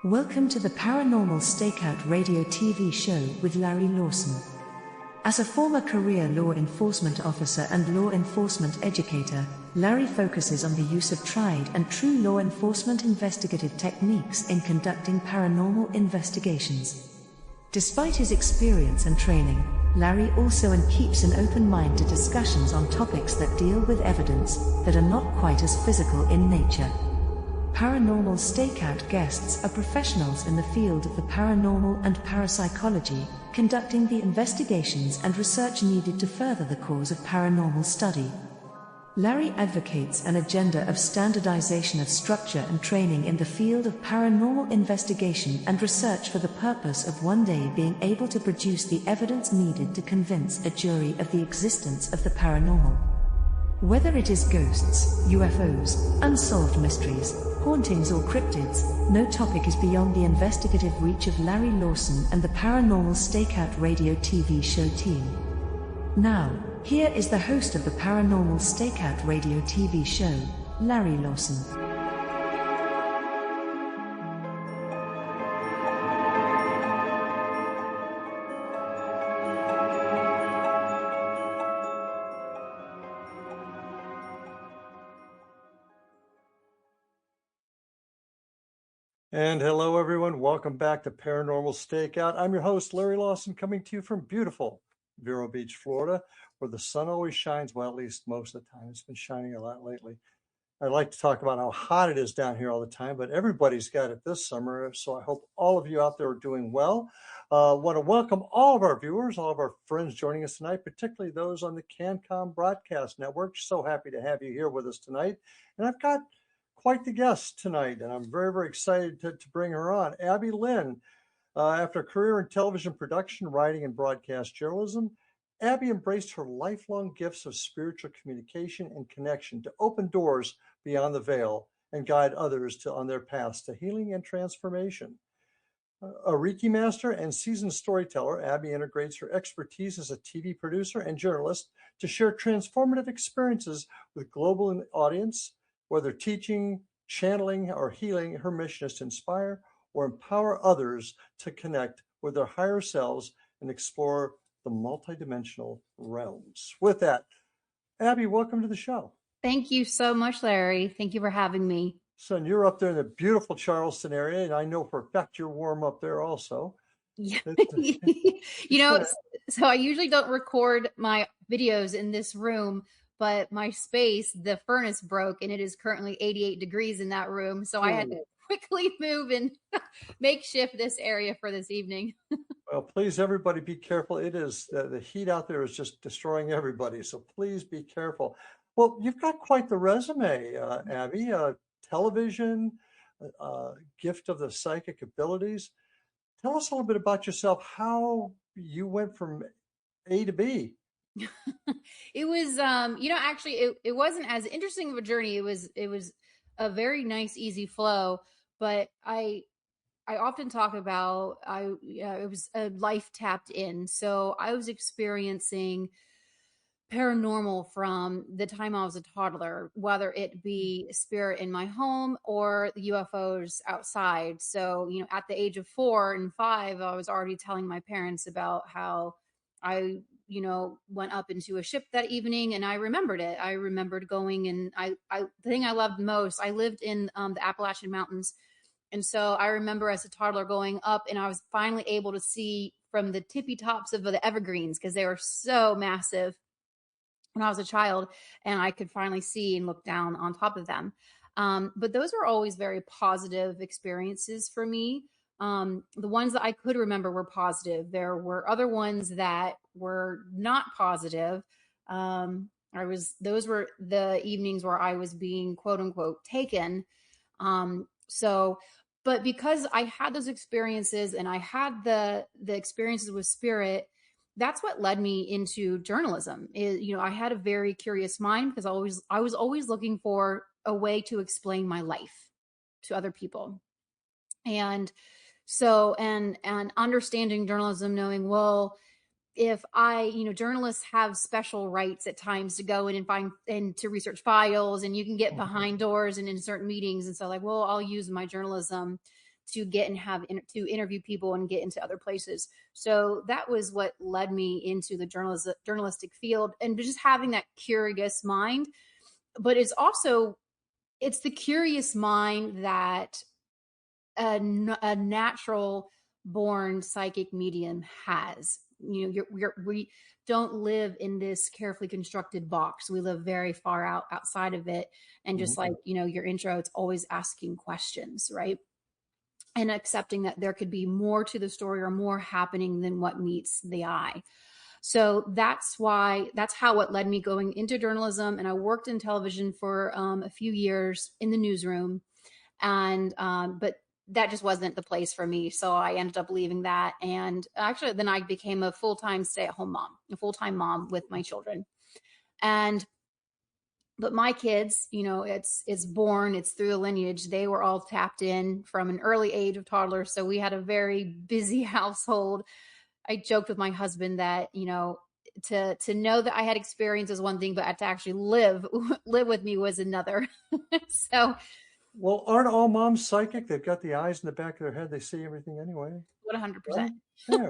Welcome to the Paranormal Stakeout radio TV show with Larry Lawson. As a former career law enforcement officer and law enforcement educator, Larry focuses on the use of tried and true law enforcement investigative techniques in conducting paranormal investigations. Despite his experience and training, Larry also keeps an open mind to discussions on topics that deal with evidence that are not quite as physical in nature. Paranormal Stakeout guests are professionals in the field of the paranormal and parapsychology, conducting the investigations and research needed to further the cause of paranormal study. Larry advocates an agenda of standardization of structure and training in the field of paranormal investigation and research for the purpose of one day being able to produce the evidence needed to convince a jury of the existence of the paranormal. Whether it is ghosts, UFOs, unsolved mysteries, hauntings or cryptids, no topic is beyond the investigative reach of Larry Lawson and the Paranormal Stakeout radio TV show team. Now, here is the host of the Paranormal Stakeout radio TV show, Larry Lawson. And hello, everyone. Welcome back to Paranormal Stakeout. I'm your host, Larry Lawson, coming to you from beautiful Vero Beach, Florida, where the sun always shines. Well, at least most of the time. It's been shining a lot lately. I'd like to talk about how hot it is down here all the time, but everybody's got it this summer. So I hope all of you out there are doing well. Want to welcome all of our viewers, all of our friends joining us tonight, particularly those on the CanCom Broadcast Network. So happy to have you here with us tonight. And I've got quite the guest tonight, and I'm very, very excited to bring her on. Abby LYNN, after a career in television production, writing, and broadcast journalism, Abby embraced her lifelong gifts of spiritual communication and connection to open doors beyond the veil and guide others on their paths to healing and transformation. A Reiki Master and seasoned storyteller, Abby integrates her expertise as a TV producer and journalist to share transformative experiences with global audience. Whether teaching, channeling, or healing, her mission is to inspire or empower others to connect with their higher selves and explore the multidimensional realms. With that, Abby, welcome to the show. Thank you so much, Larry. Thank you for having me. Son, you're up there in the beautiful Charleston area, and I know for a fact you're warm up there also. Yeah. So I usually don't record my videos in this room, but my space, the furnace broke, and it is currently 88 degrees in that room. So I had to quickly move and makeshift this area for this evening. Well, please, everybody, be careful. It is the heat out there is just destroying everybody. So please be careful. Well, you've got quite the resume, Abby. Television, gift of the psychic abilities. Tell us a little bit about yourself, how you went from A to B. It was, actually, it wasn't as interesting of a journey. It was a very nice, easy flow. But I often talk about it was a life tapped in. So I was experiencing paranormal from the time I was a toddler, whether it be spirit in my home or the UFOs outside. So, at the age of 4 and 5, I was already telling my parents about how I went up into a ship that evening, and I remembered it. I remembered going, and the thing I loved most, I lived in the Appalachian Mountains. And so I remember as a toddler going up, and I was finally able to see from the tippy tops of the evergreens, because they were so massive when I was a child, and I could finally see and look down on top of them. But those were always very positive experiences for me. The ones that I could remember were positive. There were other ones that were not positive. Those were the evenings where I was being quote unquote taken. But because I had those experiences and I had the experiences with spirit, that's what led me into journalism. I had a very curious mind because I was always looking for a way to explain my life to other people. And so, and understanding journalism, knowing, well, if journalists have special rights at times to go in and find and to research files, and you can get behind doors and in certain meetings. And so I'll use my journalism to get and to interview people and get into other places. So that was what led me into the journalistic field, and just having that curious mind. But it's the curious mind that a natural born psychic medium has. We don't live in this carefully constructed box. We live very far outside of it. And just like, your intro, it's always asking questions, right? And accepting that there could be more to the story or more happening than what meets the eye. So that's how it led me going into journalism. And I worked in television for a few years in the newsroom, and but that just wasn't the place for me. So I ended up leaving that. And actually then I became a full-time stay-at-home mom, a full-time mom with my children. But my kids, it's born, it's through the lineage. They were all tapped in from an early age of toddlers. So we had a very busy household. I joked with my husband that, to know that I had experience is one thing, but to actually live with me was another. So. Well, aren't all moms psychic? They've got the eyes in the back of their head. They see everything anyway. 100%. Yeah.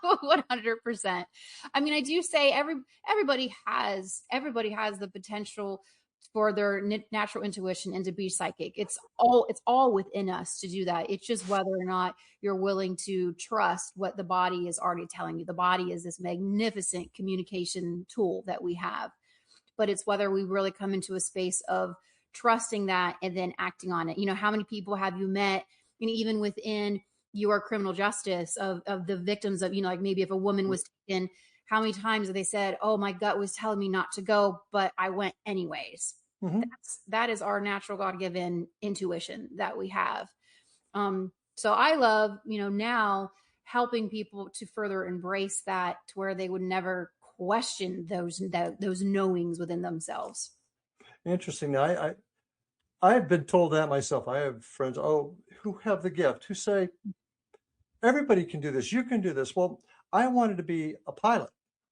100%. I mean, I do say everybody has the potential for their natural intuition and to be psychic. It's all within us to do that. It's just whether or not you're willing to trust what the body is already telling you. The body is this magnificent communication tool that we have, but it's whether we really come into a space of trusting that and then acting on it. How many people have you met, even within your criminal justice of the victims of, like maybe if a woman was taken, how many times have they said, oh, my gut was telling me not to go, but I went anyways. That is our natural God-given intuition that we have. So I love, now helping people to further embrace that, to where they would never question those knowings within themselves. Interesting. I've been told that myself. I have friends, who have the gift, who say, everybody can do this. You can do this. Well, I wanted to be a pilot.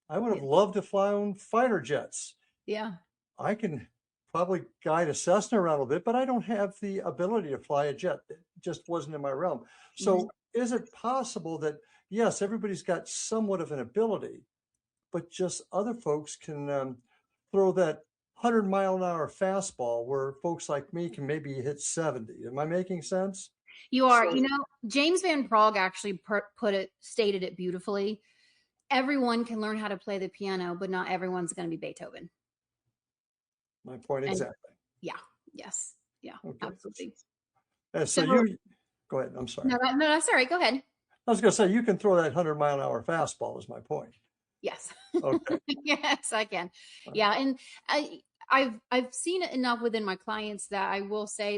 I would have loved to fly on fighter jets. Yeah. I can probably guide a Cessna around a little bit, but I don't have the ability to fly a jet. It just wasn't in my realm. So is it possible that, yes, everybody's got somewhat of an ability, but just other folks can throw that 100-mile-an-hour fastball where folks like me can maybe hit 70? Am I making sense? You are. James Van Praagh actually stated it beautifully. Everyone can learn how to play the piano, but not everyone's going to be Beethoven. My point exactly. Yeah. Yes. Yeah. Okay. Absolutely. So you go ahead. I'm sorry. No, that's all right. Go ahead. I was going to say, you can throw that 100-mile-an-hour fastball is my point. Yes. Okay. Yes, I can. Yeah. And I've seen it enough within my clients that I will say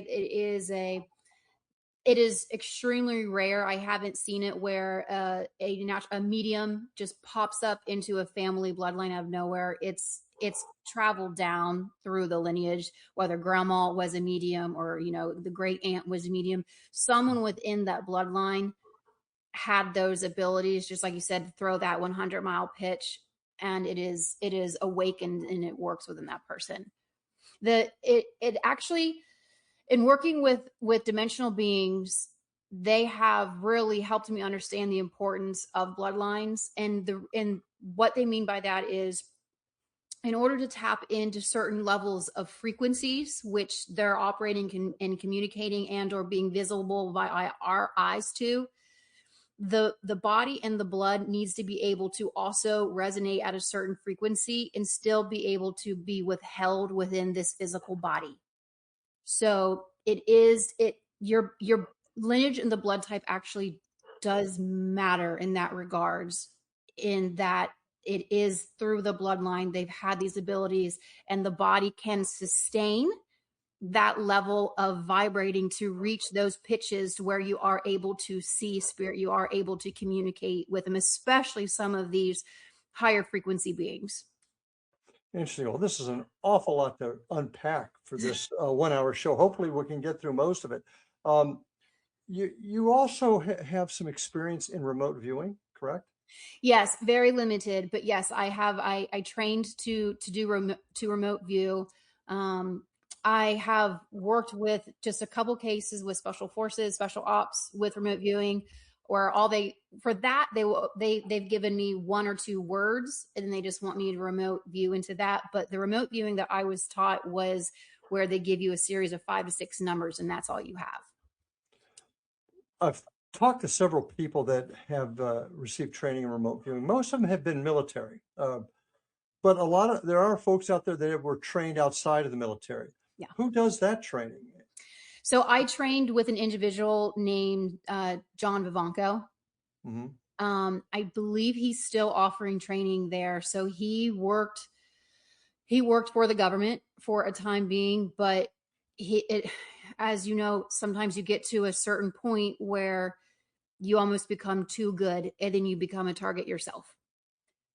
it is extremely rare. I haven't seen it where a medium just pops up into a family bloodline out of nowhere. It's traveled down through the lineage, whether grandma was a medium or, the great aunt was a medium. Someone within that bloodline had those abilities, just like you said, to throw that 100-mile pitch, and it is awakened and it works within that person. It actually, in working with dimensional beings, they have really helped me understand the importance of bloodlines, and what they mean by that is, in order to tap into certain levels of frequencies, which they're operating and communicating and or being visible by our eyes to, the body and the blood needs to be able to also resonate at a certain frequency and still be able to be withheld within this physical body. So your lineage and the blood type actually does matter in that regards, in that it is through the bloodline they've had these abilities, and the body can sustain that level of vibrating to reach those pitches to where you are able to see spirit, you are able to communicate with them, especially some of these higher frequency beings. Interesting. Well, this is an awful lot to unpack for this 1-hour show. Hopefully we can get through most of it. You also have some experience in remote viewing, correct? Yes, very limited, but yes, I have. I trained to do remote view I have worked with just a couple cases with special forces, special ops with remote viewing, where they've given me 1 or 2 words and they just want me to remote view into that. But the remote viewing that I was taught was where they give you a series of 5 to 6 numbers and that's all you have. I've talked to several people that have received training in remote viewing. Most of them have been military, but there are folks out there that were trained outside of the military. Yeah. Who does that training? So I trained with an individual named John Vivanco. Mm-hmm. I believe he's still offering training there. So he worked for the government for a time being, but as you know, sometimes you get to a certain point where you almost become too good and then you become a target yourself.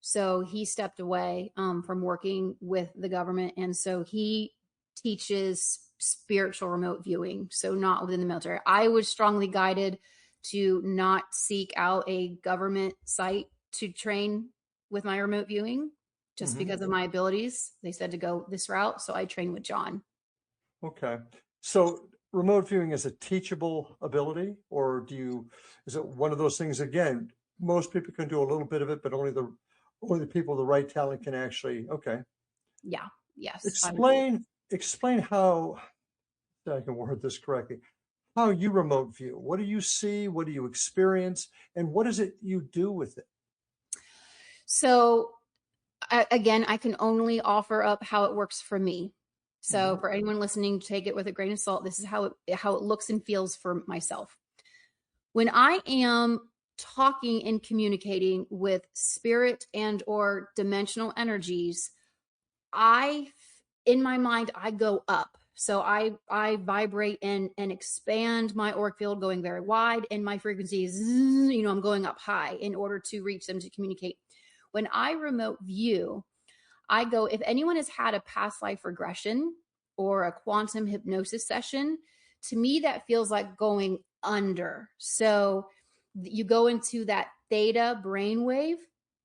So he stepped away from working with the government. And so he teaches spiritual remote viewing. So not within the military. I was strongly guided to not seek out a government site to train with my remote viewing just Mm-hmm. because of my abilities. They said to go this route. So I trained with John. Okay. So remote viewing is a teachable ability, or is it one of those things, again, most people can do a little bit of it, but only the people with the right talent can actually, okay. Yeah. Yes. Explain how, if I can word this correctly, how you remote view. What do you see? What do you experience? And what is it you do with it? So again, I can only offer up how it works for me. So for anyone listening, take it with a grain of salt. This is how it looks and feels for myself. When I am talking and communicating with spirit and or dimensional energies, in my mind, I go up. So I vibrate and expand my auric field, going very wide, and my frequency is, I'm going up high in order to reach them, to communicate. When I remote view, I go, if anyone has had a past life regression or a quantum hypnosis session, to me, that feels like going under. So you go into that theta brainwave,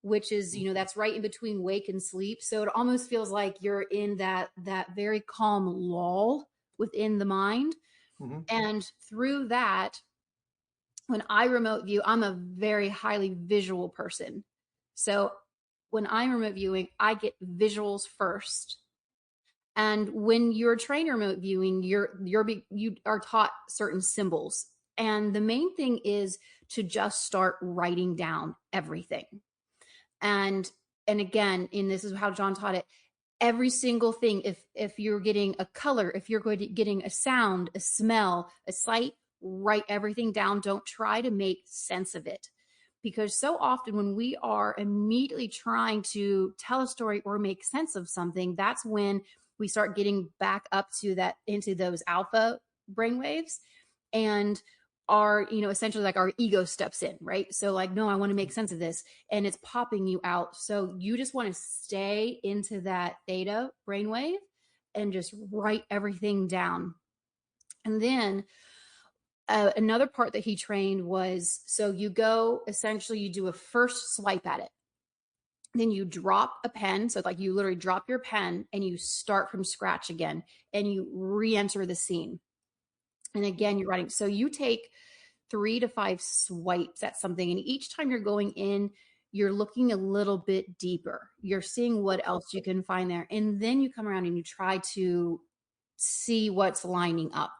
which is, that's right in between wake and sleep. So it almost feels like you're in that very calm lull within the mind. Mm-hmm. And through that, when I remote view, I'm a very highly visual person. So when I'm remote viewing, I get visuals first. And when you're trained remote viewing, you are taught certain symbols. And the main thing is to just start writing down everything. And again, this is how John taught it. Every single thing, if you're getting a color, if you're getting a sound, a smell, a sight, write everything down. Don't try to make sense of it. Because so often when we are immediately trying to tell a story or make sense of something, that's when we start getting back up to that, into those alpha brainwaves, and essentially like our ego steps in, right? So like, no, I want to make sense of this, and it's popping you out. So you just want to stay into that theta brainwave and just write everything down. And then another part that he trained was, so you go, essentially you do a first swipe at it. Then you drop a pen. So like you literally drop your pen and you start from scratch again and you re-enter the scene. And again, you're writing. So you take 3 to 5 swipes at something. And each time you're going in, you're looking a little bit deeper. You're seeing what else you can find there. And then you come around and you try to see what's lining up.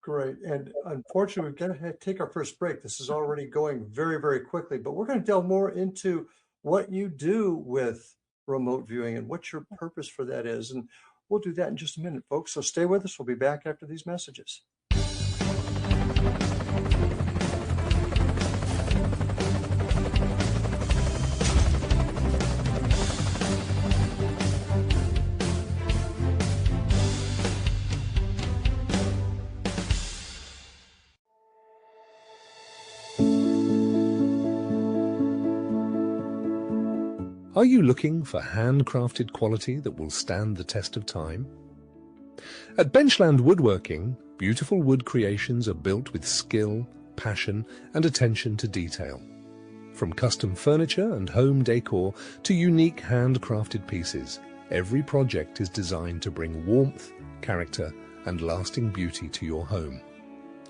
Great. And unfortunately, we've got to take our first break. This is already going very, very quickly, but we're going to delve more into what you do with remote viewing and what your purpose for that is. And we'll do that in just a minute, folks. So stay with us. We'll be back after these messages. Are you looking for handcrafted quality that will stand the test of time? At Benchland Woodworking, beautiful wood creations are built with skill, passion, and attention to detail. From custom furniture and home decor to unique handcrafted pieces, every project is designed to bring warmth, character, and lasting beauty to your home.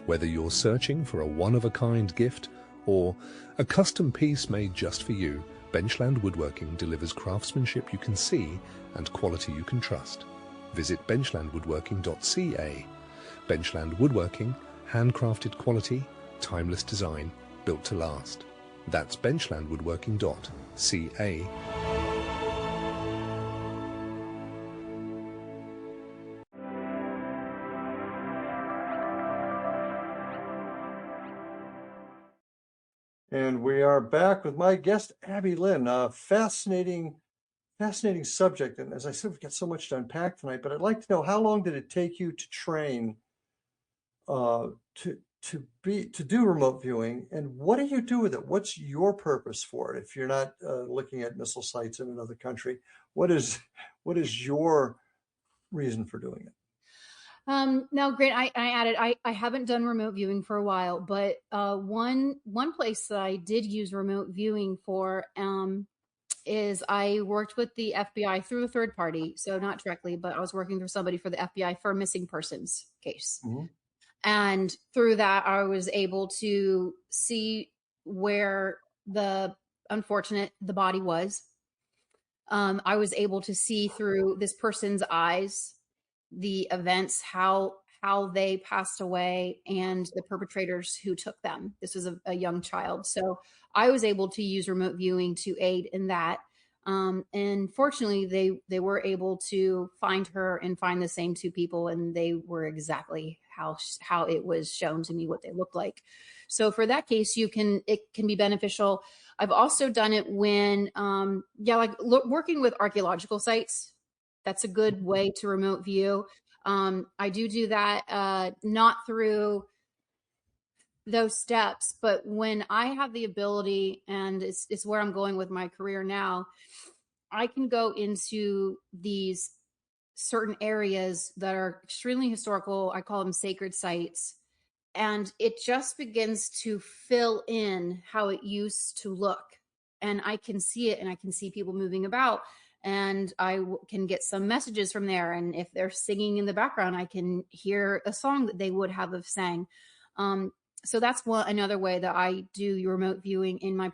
Whether you're searching for a one-of-a-kind gift or a custom piece made just for you, Benchland Woodworking delivers craftsmanship you can see and quality you can trust. Visit benchlandwoodworking.ca. Benchland Woodworking, handcrafted quality, timeless design, built to last. That's benchlandwoodworking.ca. And we are back with my guest, Abby Lynn. Fascinating subject. And as I said, we've got so much to unpack tonight, but I'd like to know, how long did it take you to train to do remote viewing, and what do you do with it? What's your purpose for it? If you're not looking at missile sites in another country, what is your reason for doing it? Now, Grant, I added, I haven't done remote viewing for a while, but one place that I did use remote viewing for is I worked with the FBI through a third party. So not directly, but I was working through somebody for the FBI for a missing persons case. Mm-hmm. And through that, I was able to see where the body was. I was able to see through this person's eyes the events, how they passed away, and the perpetrators who took them. This was a young child. So I was able to use remote viewing to aid in that. And fortunately, they were able to find her and find the same two people, and they were exactly how it was shown to me what they looked like. So for that case, it can be beneficial. I've also done it when, working with archaeological sites. That's a good way to remote view. I do that, not through those steps, but when I have the ability, and it's where I'm going with my career now, I can go into these certain areas that are extremely historical. I call them sacred sites. And it just begins to fill in how it used to look. And I can see it, and I can see people moving about, and I can get some messages from there. And if they're singing in the background, I can hear a song that they would have sang. So that's another way that I do remote viewing in my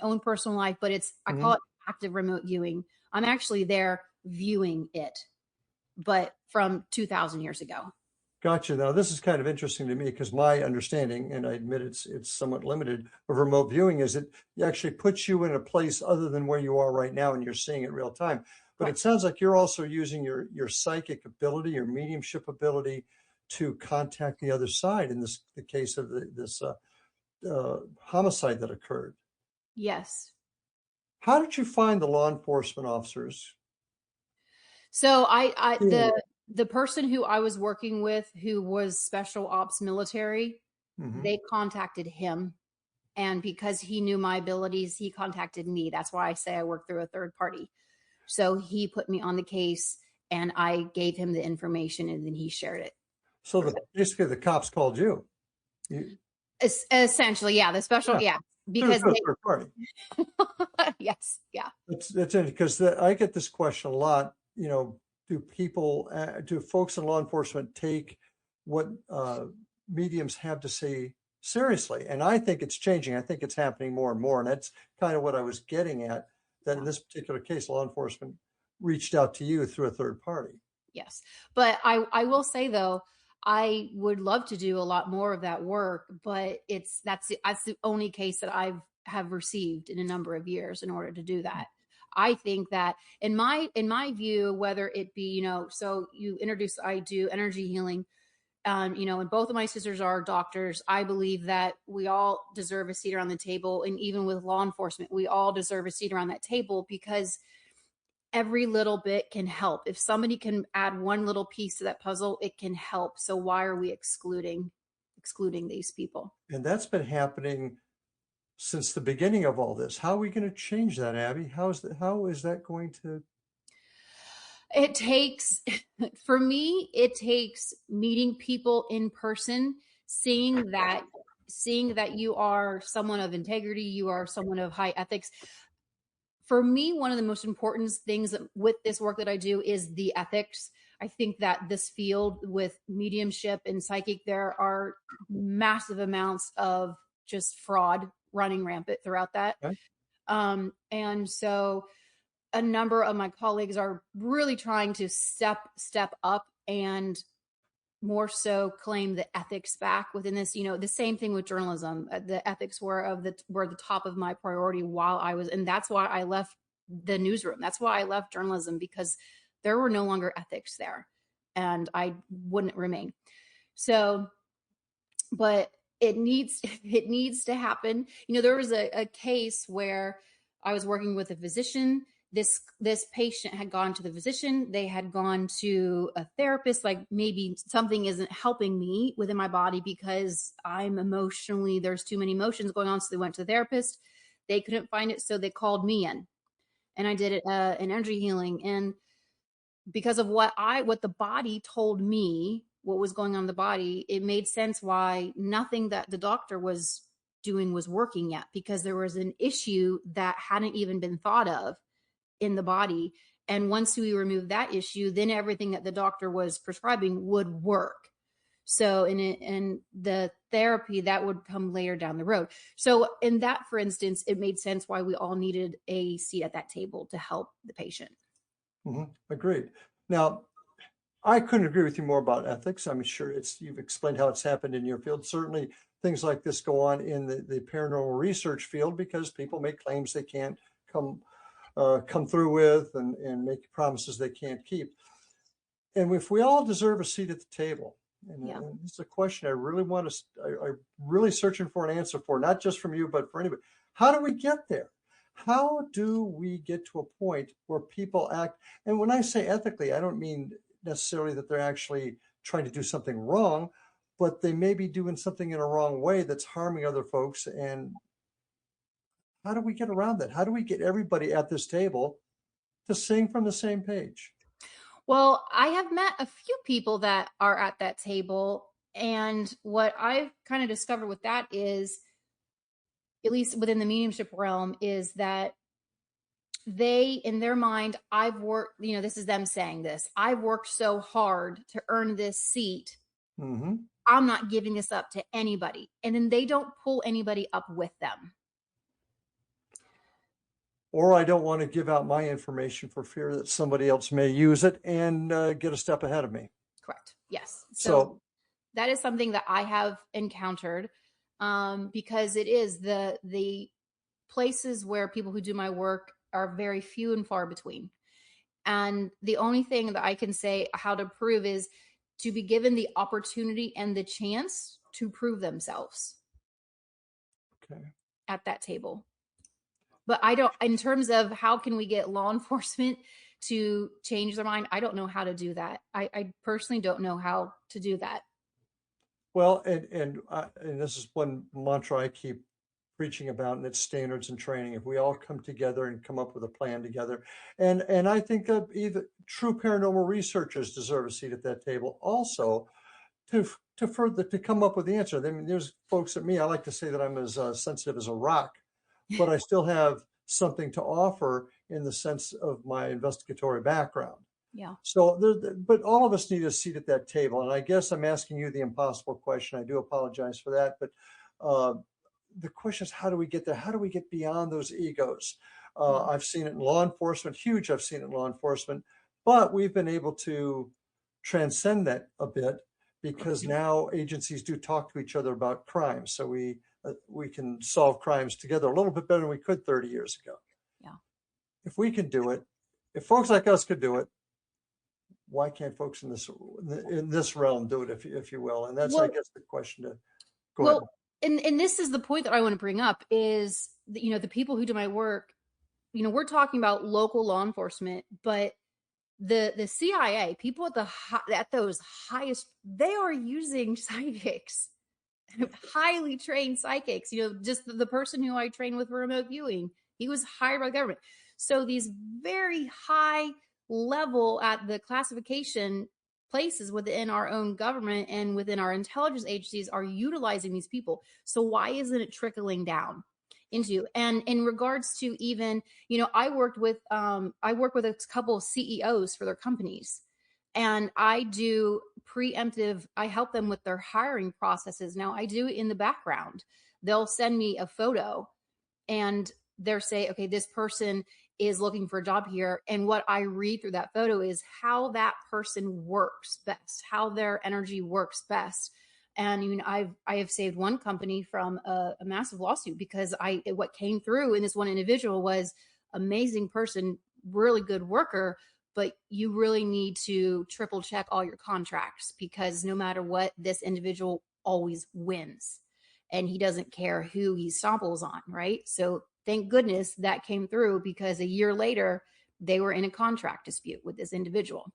own personal life, but I call it active remote viewing. I'm actually there viewing it, but from 2,000 years ago. Gotcha. Now, this is kind of interesting to me, because my understanding, and I admit it's somewhat limited, of remote viewing is it actually puts you in a place other than where you are right now, and you're seeing it real time. But It sounds like you're also using your psychic ability, your mediumship ability, to contact the other side in the case of this homicide that occurred. Yes. How did you find the law enforcement officers? So the person who I was working with, who was special ops military, they contacted him. And because he knew my abilities, he contacted me. That's why I say I work through a third party. So he put me on the case, and I gave him the information, and then he shared it. So basically the cops called you. Essentially, yeah. The special, yeah. Because third party. Yes, yeah. That's interesting, because I get this question a lot. Do folks in law enforcement take what mediums have to say seriously? And I think it's changing. I think it's happening more and more. And that's kind of what I was getting at, that in this particular case, law enforcement reached out to you through a third party. Yes. But I will say, though, I would love to do a lot more of that work, but that's the only case that I have received in a number of years in order to do that. I think that in my view, whether it be, so you introduce, I do energy healing, and both of my sisters are doctors. I believe that we all deserve a seat around the table. And even with law enforcement, we all deserve a seat around that table, because every little bit can help. If somebody can add one little piece to that puzzle, it can help. So why are we excluding these people? And that's been happening since the beginning of all this. How are we going to change that, Abby? How is that going to? It takes, for me, it takes meeting people in person, seeing that you are someone of integrity, you are someone of high ethics. For me, one of the most important things with this work that I do is the ethics. I think that this field with mediumship and psychic, there are massive amounts of just fraud running rampant throughout that. Okay. And so a number of my colleagues are really trying to step up and more so claim the ethics back within this. The same thing with journalism. The ethics were the top of my priority while I was, and that's why I left the newsroom. That's why I left journalism, because there were no longer ethics there, and I wouldn't remain. So, but it needs to happen. There was a case where I was working with a physician. This patient had gone to the physician. They had gone to a therapist, like maybe something isn't helping me within my body because there's too many emotions going on. So they went to the therapist. They couldn't find it. So they called me in, and I did an energy healing. And because of what the body told me, what was going on in the body, it made sense why nothing that the doctor was doing was working yet, because there was an issue that hadn't even been thought of in the body. And once we removed that issue, then everything that the doctor was prescribing would work. So in the therapy, that would come later down the road. So in that, for instance, it made sense why we all needed a seat at that table to help the patient. Mm-hmm. Agreed. Now, I couldn't agree with you more about ethics. I'm sure you've explained how it's happened in your field. Certainly things like this go on in the paranormal research field because people make claims they can't come through with and make promises they can't keep. And if we all deserve a seat at the table, and this is a question I really I'm really searching for an answer for, not just from you, but for anybody. How do we get there? How do we get to a point where people act? And when I say ethically, I don't mean necessarily that they're actually trying to do something wrong, but they may be doing something in a wrong way that's harming other folks. And how do we get around that? How do we get everybody at this table to sing from the same page? Well, I have met a few people that are at that table. And what I've kind of discovered with that is, at least within the mediumship realm, is that they, in their mind, I've worked, this is them saying this, I've worked so hard to earn this seat. Mm-hmm. I'm not giving this up to anybody. And then they don't pull anybody up with them. Or I don't want to give out my information for fear that somebody else may use it and get a step ahead of me. Correct. Yes. So that is something that I have encountered because it is the places where people who do my work are very few and far between. And the only thing that I can say how to prove is to be given the opportunity and the chance to prove themselves at that table. But I don't, in terms of how can we get law enforcement to change their mind, I don't know how to do that. I personally don't know how to do that. Well, and this is one mantra I keep preaching about, and it's standards and training. If we all come together and come up with a plan together, and I think that even true paranormal researchers deserve a seat at that table also to come up with the answer. I mean, there's folks at me, I like to say that I'm as sensitive as a rock, but I still have something to offer in the sense of my investigatory background. Yeah. So, but all of us need a seat at that table. And I guess I'm asking you the impossible question. I do apologize for that. But the question is, how do we get there? How do we get beyond those egos? I've seen it in law enforcement, I've seen it in law enforcement, but we've been able to transcend that a bit because now agencies do talk to each other about crimes. So we can solve crimes together a little bit better than we could 30 years ago. Yeah. If we can do it, if folks like us could do it, why can't folks in this realm do it, if you will? And that's, I guess, the question to go ahead. And this is the point that I want to bring up is, the people who do my work, we're talking about local law enforcement, but the CIA, people at those highest, they are using psychics, highly trained psychics. Just the person who I trained with for remote viewing, he was hired by the government. So these very high level at the classification places within our own government and within our intelligence agencies are utilizing these people. So why isn't it trickling down into? And in regards to even, I work with a couple of CEOs for their companies, And I do preemptive, I help them with their hiring processes. Now I do it in the background. They'll send me a photo and they'll say, okay, this person is looking for a job here. And what I read through that photo is how that person works best, how their energy works best. And you know, I have saved one company from a massive lawsuit because what came through in this one individual was amazing person, really good worker, but you really need to triple check all your contracts because no matter what, this individual always wins and he doesn't care who he stomples on, right? So thank goodness that came through because a year later, they were in a contract dispute with this individual.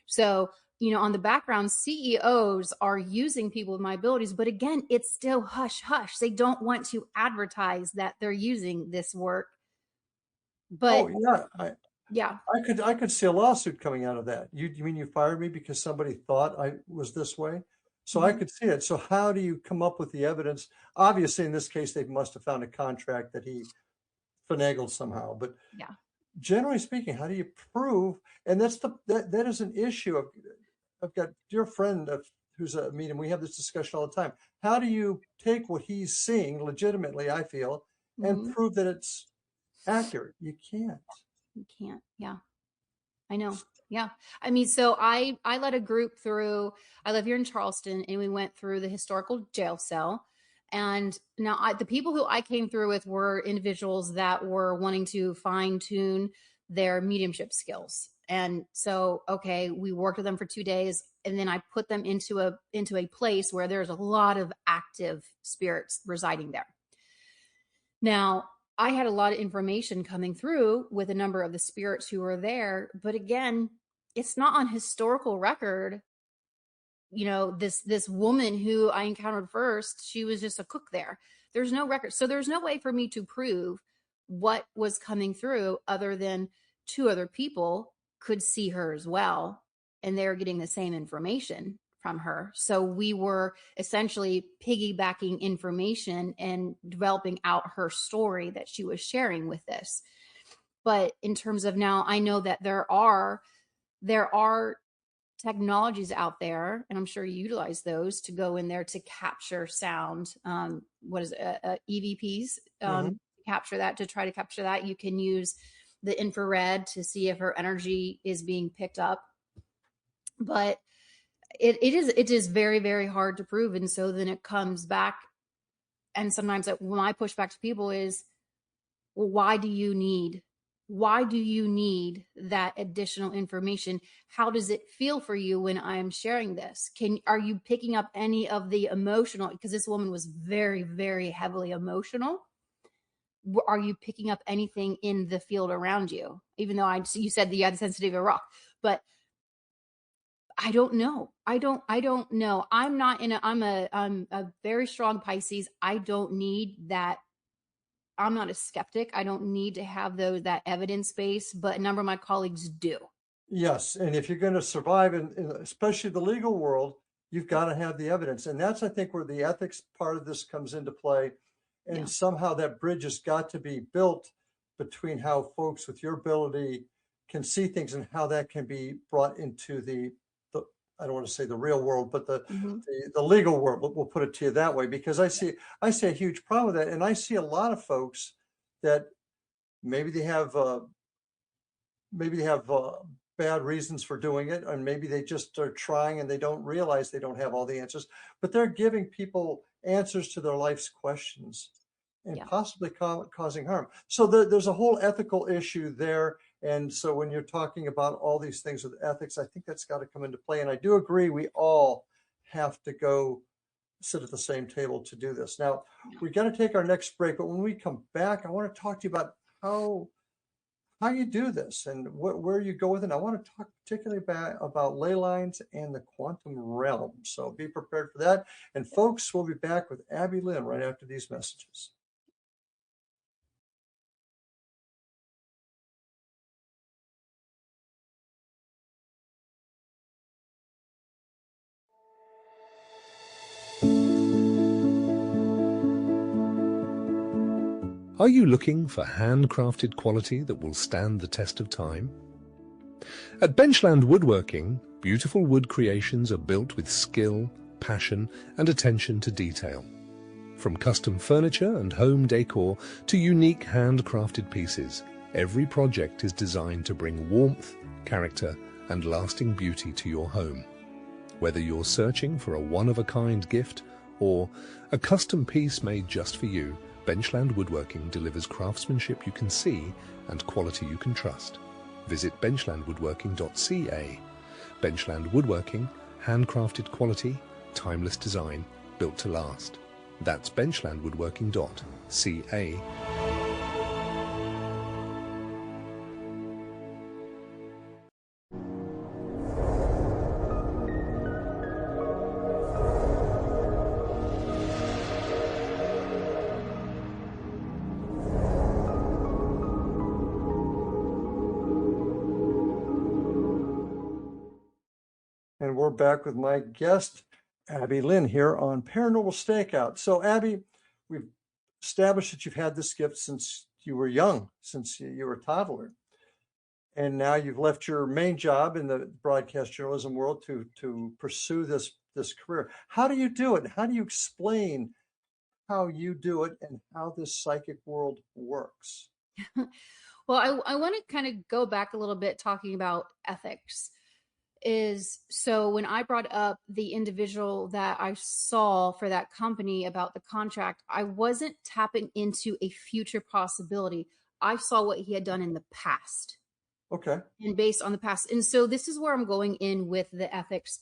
So, you know, on the background, CEOs are using people with my abilities, but again, it's still hush hush. They don't want to advertise that they're using this work. But yeah, I could see a lawsuit coming out of that. You mean you fired me because somebody thought I was this way? So I could see it. So how do you come up with the evidence? Obviously, in this case, they must have found a contract that he finagled somehow. But yeah, generally speaking, how do you prove? And that is an issue. I've got a dear friend who's a medium. We have this discussion all the time. How do you take what he's seeing legitimately, I feel, and prove that it's accurate? You can't. You can't. Yeah, I know. Yeah. I mean, so I led a group through, I live here in Charleston, and we went through the historical jail cell. And now the people who I came through with were individuals that were wanting to fine tune their mediumship skills. And so, okay, we worked with them for 2 days, and then I put them into a place where there's a lot of active spirits residing there. Now, I had a lot of information coming through with a number of the spirits who were there, but again, it's not on historical record. You know, this woman who I encountered first, she was just a cook there. There's no record. So there's no way for me to prove what was coming through other than 2 other people could see her as well. And they're getting the same information from her. So we were essentially piggybacking information and developing out her story that she was sharing with this. But in terms of now, I know that there are technologies out there, and I'm sure you utilize those to go in there to capture sound. What is it? EVPs, capture that, to try to capture that. You can use the infrared to see if her energy is being picked up. But it is very, very hard to prove. And so then it comes back. And sometimes when I push back to people is, well, why do you need that additional information? How does it feel for you when I'm sharing this? Are you picking up any of the emotional? Because this woman was very, very heavily emotional. Are you picking up anything in the field around you? Even though you said you had the sensitivity of a rock, but I don't know. I don't know. I'm a very strong Pisces. I don't need that. I'm not a skeptic. I don't need to have that evidence base, but a number of my colleagues do. Yes. And if you're going to survive in especially the legal world, you've got to have the evidence. And that's, I think, where the ethics part of this comes into play. And somehow that bridge has got to be built between how folks with your ability can see things and how that can be brought into the I don't want to say the real world, but the legal world. We'll put it to you that way, because I see a huge problem with that. And I see a lot of folks that maybe they have bad reasons for doing it, and maybe they just are trying and they don't realize they don't have all the answers, but they're giving people answers to their life's questions and possibly causing harm. So there's a whole ethical issue there. And so when you're talking about all these things with ethics, I think that's got to come into play. And I do agree, we all have to go sit at the same table to do this. Now, we got to take our next break, but when we come back, I want to talk to you about how you do this and where you go with it. I want to talk particularly about ley lines and the quantum realm. So be prepared for that. And folks, we'll be back with Abby Lynn right after these messages. Are you looking for handcrafted quality that will stand the test of time? At Benchland Woodworking, Beautiful wood creations are built with skill, passion, and attention to detail. From custom furniture and home decor to unique handcrafted pieces, every project is designed to bring warmth, character, and lasting beauty to your home. Whether you're searching for a one-of-a-kind gift or a custom piece made just for you, Benchland Woodworking delivers craftsmanship you can see and quality you can trust. Visit benchlandwoodworking.ca. Benchland Woodworking, handcrafted quality, timeless design, built to last. That's benchlandwoodworking.ca. And we're back with my guest, Abby LYNN, here on Paranormal Stakeout. So, Abby, we've established that you've had this gift since you were young, since you were a toddler. And now you've left your main job in the broadcast journalism world to pursue this career. How do you do it? How do you explain how you do it and how this psychic world works? Well, I want to kind of go back a little bit talking about ethics. So when I brought up the individual that I saw for that company about the contract, I wasn't tapping into a future possibility. I saw what he had done in the past. Okay. And based on the past. And so this is where I'm going in with the ethics.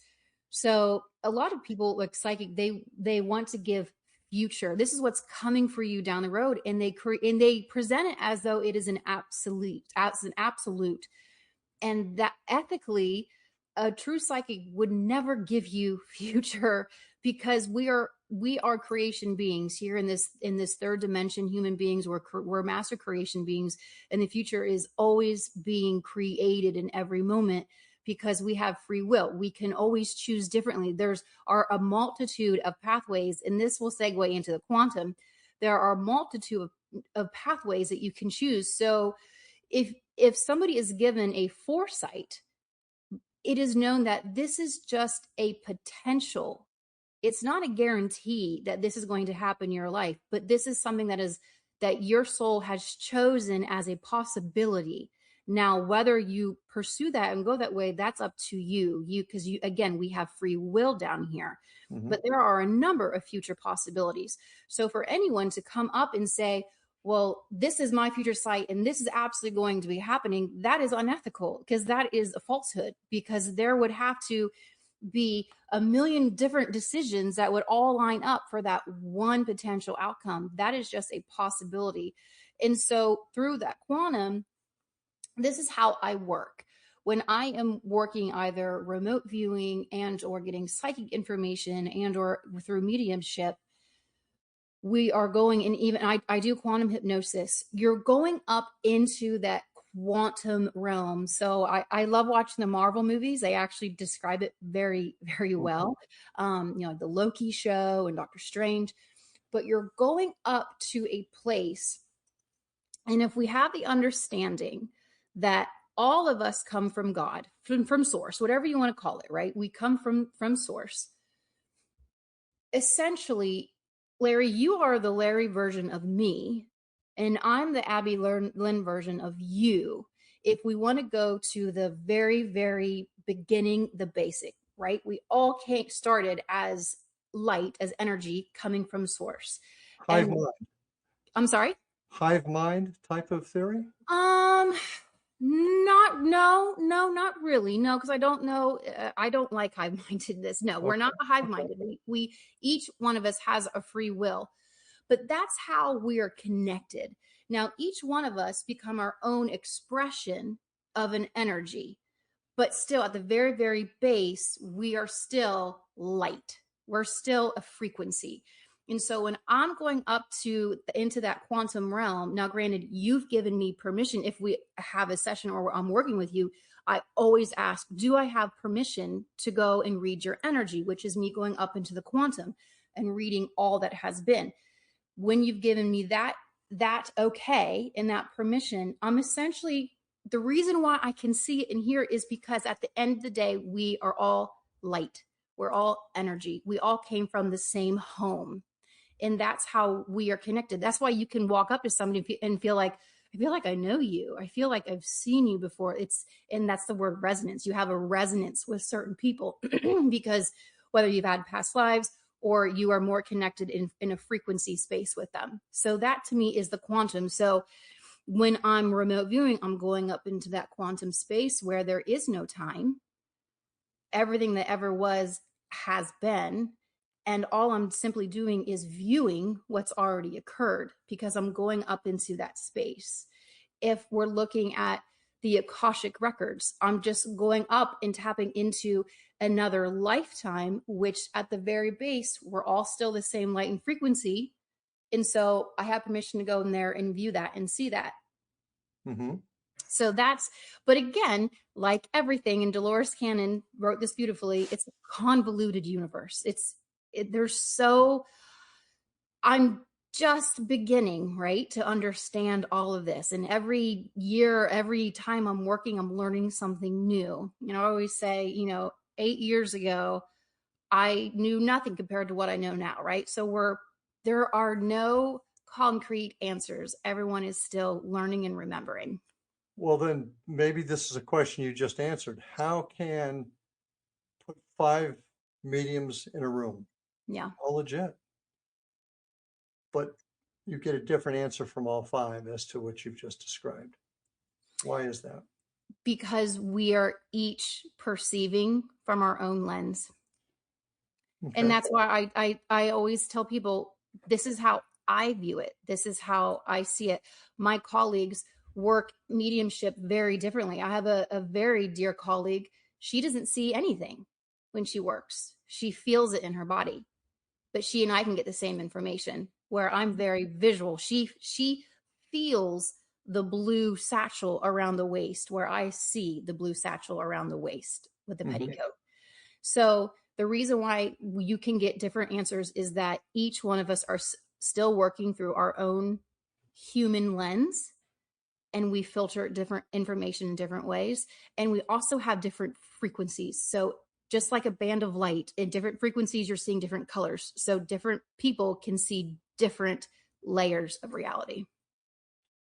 So a lot of people like psychic, they want to give future. This is what's coming for you down the road. And they present it as though it is an absolute. And that ethically, a true psychic would never give you future, because we are creation beings here in this third dimension. Human beings, we're master creation beings, and the future is always being created in every moment, because we have free will. We can always choose differently. There's a multitude of pathways, and this will segue into the quantum. There are a multitude of pathways that you can choose. So if somebody is given a foresight, it is known that this is just a potential. It's not a guarantee that this is going to happen in your life, but this is something that your soul has chosen as a possibility. Now, whether you pursue that and go that way, that's up to you. Because again, we have free will down here, but there are a number of future possibilities. So for anyone to come up and say, well, this is my future sight and this is absolutely going to be happening, that is unethical, because that is a falsehood, because there would have to be a million different decisions that would all line up for that one potential outcome. That is just a possibility. And so through that quantum, this is how I work. When I am working either remote viewing and or getting psychic information and or through mediumship, we are going in, even I do quantum hypnosis. You're going up into that quantum realm. So I love watching the Marvel movies. They actually describe it very, very well. The Loki show and Doctor Strange. But you're going up to a place. And if we have the understanding that all of us come from God, from source, whatever you want to call it, right? We come from source. Essentially, Larry, you are the Larry version of me, and I'm the Abby LYNN version of you. If we want to go to the very, very beginning, the basic, right? We all started as light, as energy coming from source. Hive mind. I'm sorry? Hive mind type of theory? Not really. No, because I don't know. I don't like hive-mindedness. No, we're not hive-minded. We each one of us has a free will, but that's how we are connected. Now, each one of us become our own expression of an energy, but still at the very, very base, we are still light. We're still a frequency. And so when I'm going up into that quantum realm, now granted, you've given me permission. If we have a session or I'm working with you, I always ask, do I have permission to go and read your energy, which is me going up into the quantum and reading all that has been. When you've given me that okay and that permission, I'm essentially the reason why I can see it and hear it is because at the end of the day, we are all light. We're all energy. We all came from the same home. And that's how we are connected. That's why you can walk up to somebody and feel like, I feel like I know you. I feel like I've seen you before. And that's the word resonance. You have a resonance with certain people because whether you've had past lives or you are more connected in a frequency space with them. So that to me is the quantum. So when I'm remote viewing, I'm going up into that quantum space where there is no time. Everything that ever was has been. And all I'm simply doing is viewing what's already occurred because I'm going up into that space. If we're looking at the Akashic records, I'm just going up and tapping into another lifetime, which at the very base, we're all still the same light and frequency. And so I have permission to go in there and view that and see that. Mm-hmm. So but again, like everything, and Dolores Cannon wrote this beautifully, it's a convoluted universe. I'm just beginning, right, to understand all of this. And every year, every time I'm working, I'm learning something new. I always say, 8 years ago, I knew nothing compared to what I know now, right? So there are no concrete answers. Everyone is still learning and remembering. Well, then maybe this is a question you just answered. How can put 5 mediums in a room? Yeah. All legit. But you get a different answer from all 5 as to what you've just described. Why is that? Because we are each perceiving from our own lens. Okay. And that's why I always tell people, this is how I view it. This is how I see it. My colleagues work mediumship very differently. I have a very dear colleague. She doesn't see anything when she works. She feels it in her body. But she and I can get the same information, where I'm very visual. She feels the blue satchel around the waist, where I see the blue satchel around the waist with the petticoat. So the reason why you can get different answers is that each one of us are still working through our own human lens, and we filter different information in different ways. And we also have different frequencies. So just like a band of light, in different frequencies, you're seeing different colors. So different people can see different layers of reality.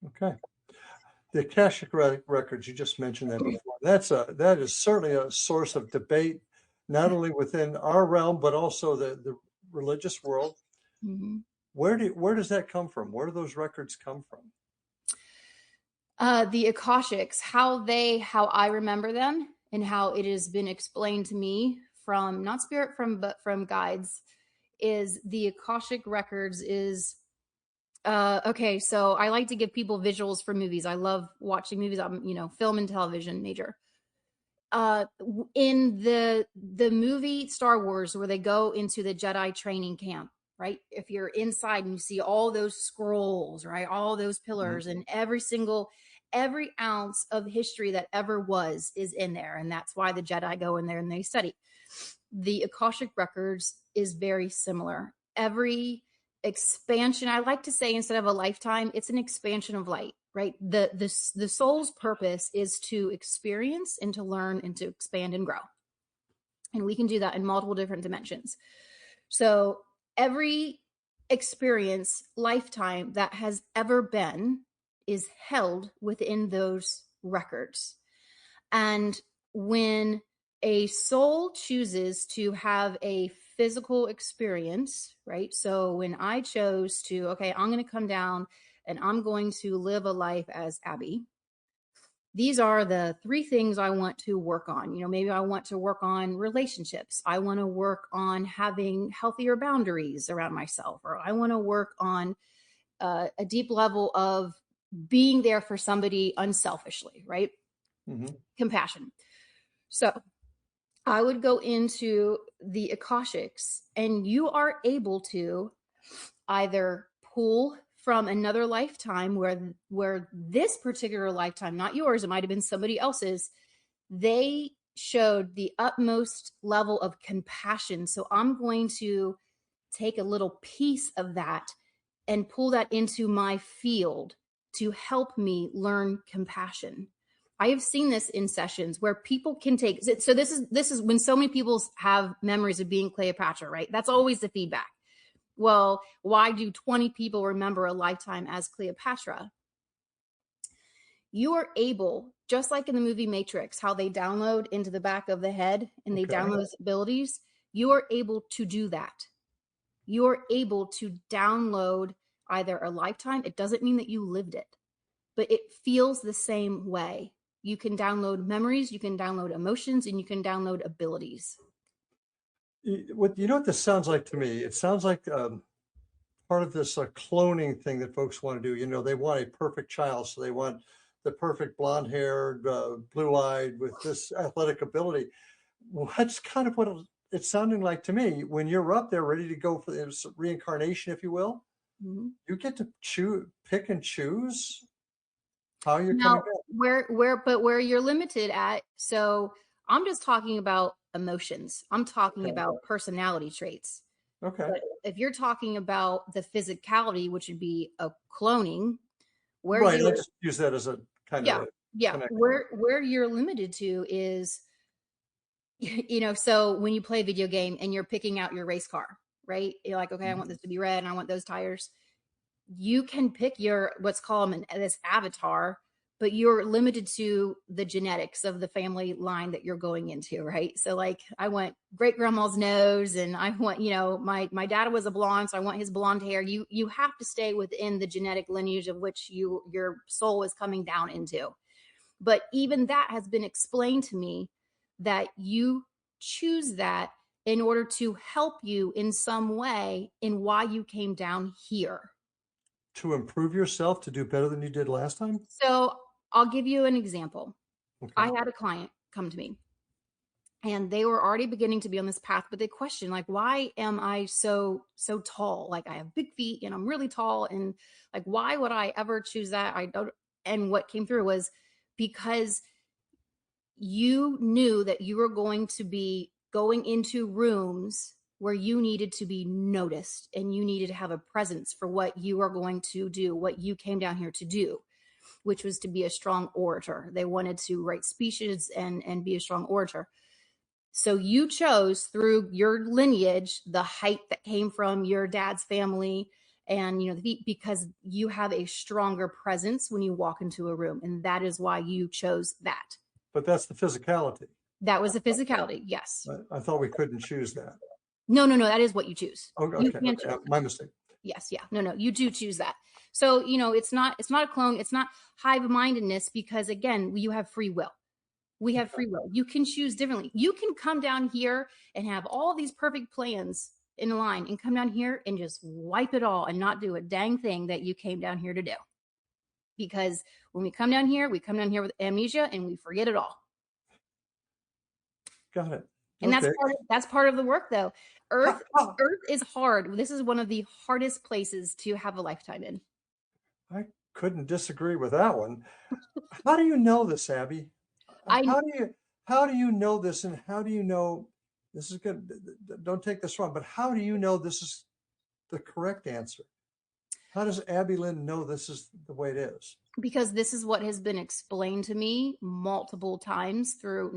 Okay. The Akashic records, you just mentioned that before. That is certainly a source of debate, not only within our realm, but also the religious world. Mm-hmm. Where does that come from? Where do those records come from? The Akashics, how I remember them and how it has been explained to me from not spirit but from guides, is the Akashic records is okay. So I like to give people visuals for movies. I love watching movies. I'm film and television major. In the movie Star Wars, where they go into the Jedi training camp, right? If you're inside and you see all those scrolls, right? All those pillars, and every ounce of history that ever was is in there. And that's why the Jedi go in there and they study. The Akashic records is very similar. Every expansion, I like to say, instead of a lifetime, it's an expansion of light, right? The soul's purpose is to experience and to learn and to expand and grow. And we can do that in multiple different dimensions. So every experience, lifetime that has ever been is held within those records. And when a soul chooses to have a physical experience, right? So when I chose to, okay, I'm going to come down and I'm going to live a life as Abby. These are the 3 things I want to work on. Maybe I want to work on relationships. I want to work on having healthier boundaries around myself, or I want to work on a deep level of being there for somebody unselfishly, right? Mm-hmm. Compassion. So I would go into the Akashics, and you are able to either pull from another lifetime where this particular lifetime, not yours, it might have been somebody else's, they showed the utmost level of compassion. So I'm going to take a little piece of that and pull that into my field to help me learn compassion. I have seen this in sessions where people can take, so this is when so many people have memories of being Cleopatra, right? That's always the feedback. Well, why do 20 people remember a lifetime as Cleopatra? You are able, just like in the movie Matrix, how they download into the back of the head and they download those abilities, you are able to do that. You are able to download either a lifetime. It doesn't mean that you lived it, but it feels the same way. You can download memories, you can download emotions, and you can download abilities. You know what this sounds like to me? It sounds like part of this cloning thing that folks want to do. You know, they want a perfect child, so they want the perfect blonde-haired, blue-eyed with this athletic ability. Well, that's kind of what it's sounding like to me. When you're up there ready to go for this reincarnation, if you will, you get to pick and choose how you're coming back. Where you're limited at. So I'm just talking about emotions. I'm talking about personality traits. Okay. But if you're talking about the physicality, which would be a cloning, where right, let's use that as a kind of where you're limited to is, you know, so when you play a video game and you're picking out your race car, right? You're like, okay, I want this to be red and I want those tires. You can pick your what's called this avatar, but you're limited to the genetics of the family line that you're going into, right? So like I want great grandma's nose, and I want, you know, my dad was a blonde, so I want his blonde hair. You have to stay within the genetic lineage of which your soul is coming down into. But even that has been explained to me, that you choose that in order to help you in some way in why you came down here. To improve yourself, to do better than you did last time? So I'll give you an example. Okay. I had a client come to me and they were already beginning to be on this path, but they questioned, like, why am I so tall? Like, I have big feet and I'm really tall. And like, why would I ever choose that? I don't. And what came through was because you knew that you were going to be going into rooms where you needed to be noticed and you needed to have a presence for what you are going to do, what you came down here to do, which was to be a strong orator. They wanted to write speeches and be a strong orator. So you chose through your lineage, the height that came from your dad's family, and, you know, because you have a stronger presence when you walk into a room. And that is why you chose that. But that's the physicality. That was the physicality. Yes. I thought we couldn't choose that. No. That is what you choose. Okay. My mistake. Yes. Yeah. No. You do choose that. So, you know, it's not a clone. It's not hive-mindedness, because again, you have free will. We have free will. You can choose differently. You can come down here and have all these perfect plans in line and come down here and just wipe it all and not do a dang thing that you came down here to do. Because when we come down here with amnesia and we forget it all. Got it. And that's part of the work, though. Earth is hard. This is one of the hardest places to have a lifetime in. I couldn't disagree with that one. How do you know this, Abby? How do you know this, and how do you know this is good? Don't take this wrong, but how do you know this is the correct answer? How does Abby LYNN know this is the way it is? Because this is what has been explained to me multiple times through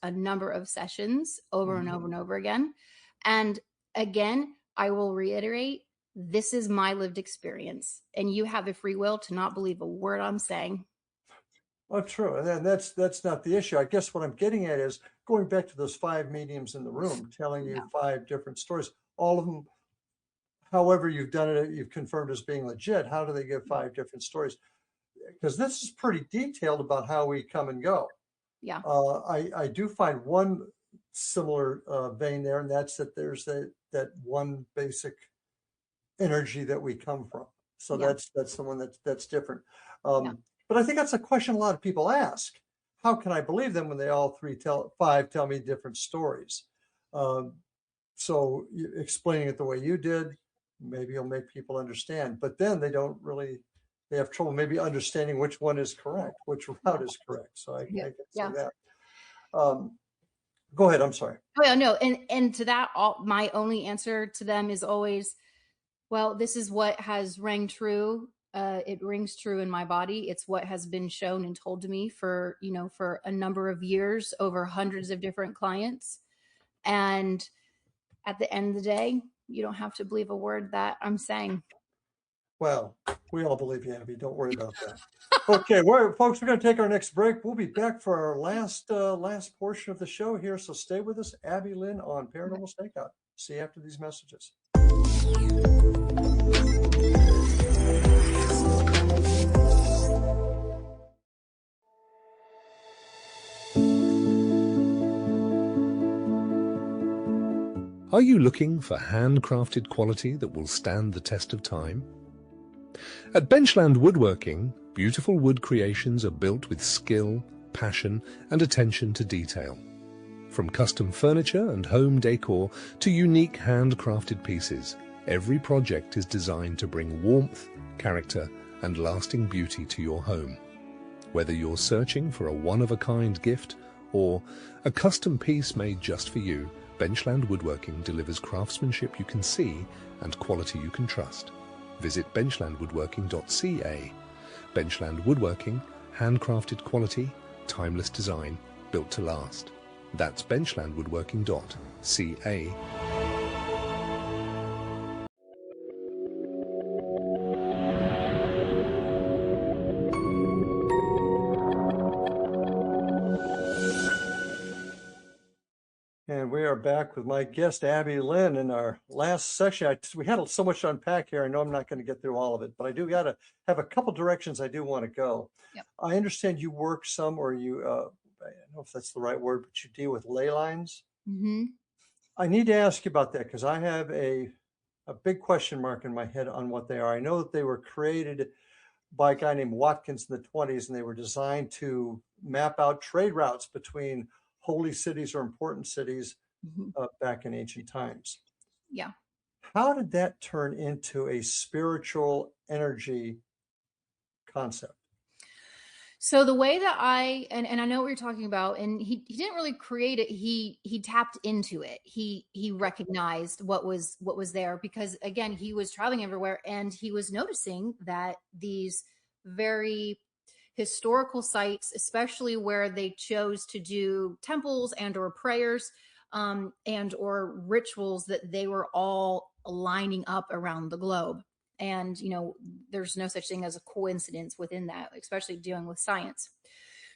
a number of sessions over and over and over again. And again, I will reiterate, this is my lived experience, and you have the free will to not believe a word I'm saying. Oh, true. And then that's not the issue. I guess what I'm getting at is going back to those 5 mediums in the room, telling you 5 different stories, all of them, however you've done it, you've confirmed as being legit. How do they give 5 different stories? Because this is pretty detailed about how we come and go. Yeah. I do find one similar vein there, and that's that there's that one basic energy that we come from. So that's the one that's different. But I think that's a question a lot of people ask. How can I believe them when they all 5 tell me different stories? So explaining it the way you did, maybe you'll make people understand. But then they have trouble maybe understanding which one is correct, which route is correct. So I can say that. Go ahead. I'm sorry. Oh, yeah, no. And to that, my only answer to them is always, well, this is what has rang true it rings true in my body. It's what has been shown and told to me for, for a number of years over hundreds of different clients. And at the end of the day, you don't have to believe a word that I'm saying. Well, we all believe you, Abby. Don't worry about that. Okay, folks, we're going to take our next break. We'll be back for our last portion of the show here. So stay with us, Abby Lynn, on Paranormal Stakeout. See you after these messages. Are you looking for handcrafted quality that will stand the test of time? At Benchland Woodworking, beautiful wood creations are built with skill, passion, and attention to detail. From custom furniture and home decor to unique handcrafted pieces, every project is designed to bring warmth, character, and lasting beauty to your home. Whether you're searching for a one-of-a-kind gift or a custom piece made just for you, Benchland Woodworking delivers craftsmanship you can see and quality you can trust. Visit benchlandwoodworking.ca. Benchland Woodworking, handcrafted quality, timeless design, built to last. That's benchlandwoodworking.ca. And we are back with my guest, Abby Lynn, in our last section. We had so much to unpack here. I know I'm not going to get through all of it, but I do got to have a couple directions I do want to go. Yep. I understand you work some, or you, I don't know if that's the right word, but you deal with ley lines. Mm-hmm. I need to ask you about that because I have a big question mark in my head on what they are. I know that they were created by a guy named Watkins in the 1920s, and they were designed to map out trade routes between holy cities or important cities back in ancient times. Yeah. How did that turn into a spiritual energy concept? So the way that and I know what you're talking about, and he didn't really create it. He tapped into it. He recognized what was there because again, he was traveling everywhere and he was noticing that these very historical sites, especially where they chose to do temples and or prayers and or rituals, that they were all lining up around the globe. And, there's no such thing as a coincidence within that, especially dealing with science.